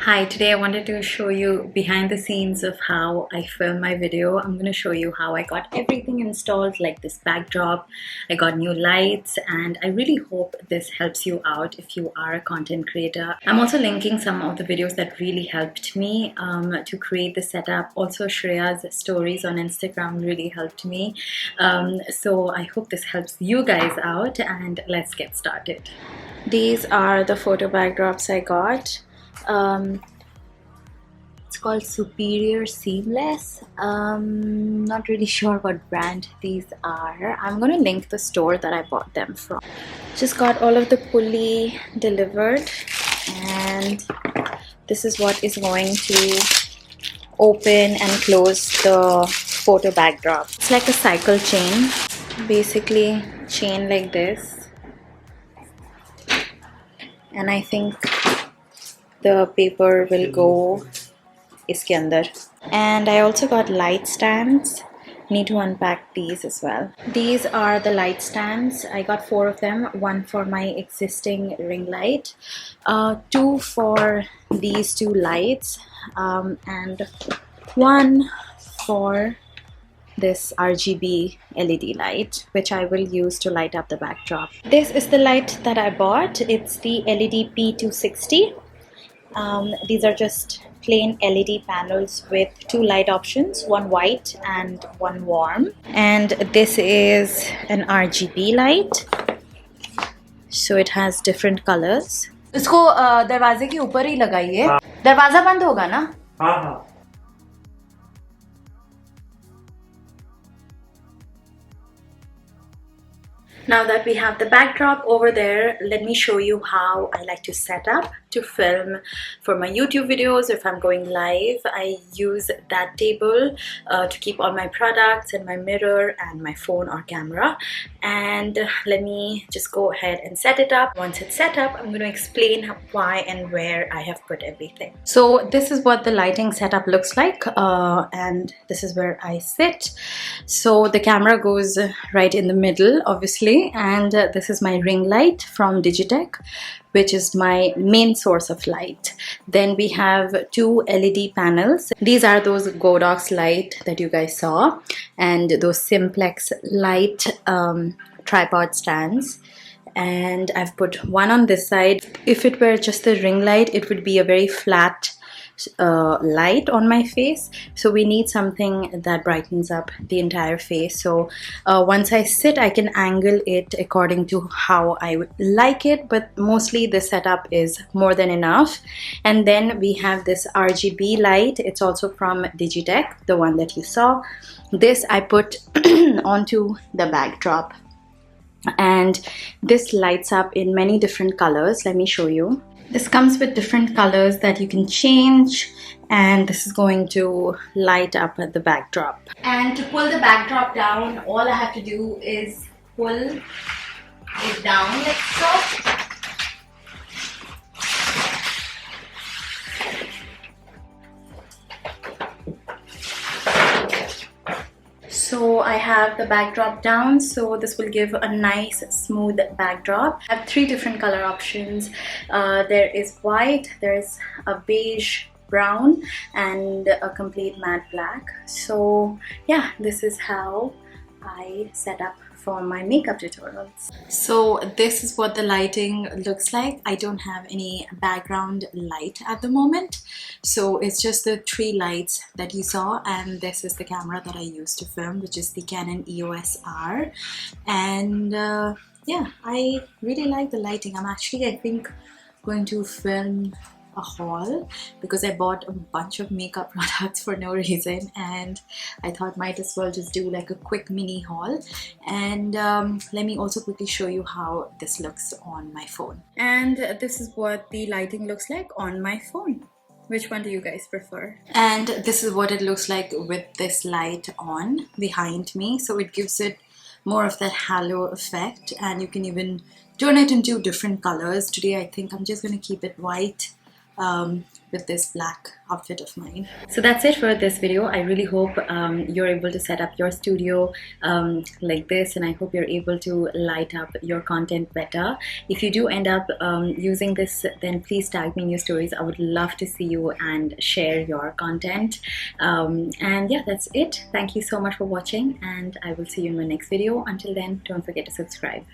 Hi, today I wanted to show you behind the scenes of how I film my video. I'm going to show you how I got everything installed, like this backdrop. I got new lights, and I really hope this helps you out if you are a content creator. I'm also linking some of the videos that really helped me to create the setup. Also, Shreya's stories on Instagram really helped me. So I hope this helps you guys out, and let's get started. These are the photo backdrops I got. It's called Superior Seamless. Not really sure what brand these are. I'm gonna link the store that I bought them from. Just got all of the pulley delivered, and this is what is going to open and close the photo backdrop. It's like a cycle chain, basically chain like this, and I think the paper will go iske andar. And I also got light stands. Need to unpack these as well. These are the light stands. I got 4 of them. 1 for my existing ring light, 2 for these 2 lights, and 1 for this RGB LED light, which I will use to light up the backdrop. This is the light that I bought. It's the LED P260. These are just plain LED panels with 2 light options, 1 white and 1 warm. And this is an RGB light, so it has different colors. इसको दरवाजे के ऊपर ही लगाइए. दरवाजा बंद होगा ना? हाँ. Now that we have the backdrop over there, let me show you how I like to set up to film for my YouTube videos. If I'm going live, I use that table to keep all my products and my mirror and my phone or camera. And let me just go ahead and set it up. Once it's set up, I'm going to explain why and where I have put everything. So this is what the lighting setup looks like, and this is where I sit. So the camera goes right in the middle, obviously. And this is my ring light from Digitech, which is my main source of light. Then we have 2 LED panels. These are those Godox light that you guys saw, and those Simplex light tripod stands. And I've put 1 on this side. If it were just the ring light, it would be a very flat light on my face, so we need something that brightens up the entire face. So once I sit, I can angle it according to how I would like it, but mostly the setup is more than enough. And then we have this RGB light. It's also from Digitech, the one that you saw. This I put onto the backdrop, and this lights up in many different colors. Let me show you. This comes with different colors that you can change, and this is going to light up the backdrop. And to pull the backdrop down, all I have to do is pull it down like so. So I have the backdrop down, so this will give a nice smooth backdrop. I have 3 different color options. There is white, there is a beige brown, and a complete matte black. So yeah, this is how I set up for my makeup tutorials. So this is what the lighting looks like. I don't have any background light at the moment, so it's just the 3 lights that you saw, and this is the camera that I use to film, which is the Canon EOS R. And yeah, I really like the lighting. I'm actually, I think, going to film a haul because I bought a bunch of makeup products for no reason, and I thought might as well just do like a quick mini haul. And let me also quickly show you how this looks on my phone. And this is what the lighting looks like on my phone. Which one do you guys prefer? And this is what it looks like with this light on behind me, so it gives it more of that halo effect, and you can even turn it into different colors. Today I think I'm just going to keep it white with this black outfit of mine. So that's it for this video. I really hope you're able to set up your studio like this, and I hope you're able to light up your content better. If you do end up using this, then please tag me in your stories. I would love to see you and share your content. And yeah, that's it. Thank you so much for watching, and I will see you in my next video. Until then, don't forget to subscribe.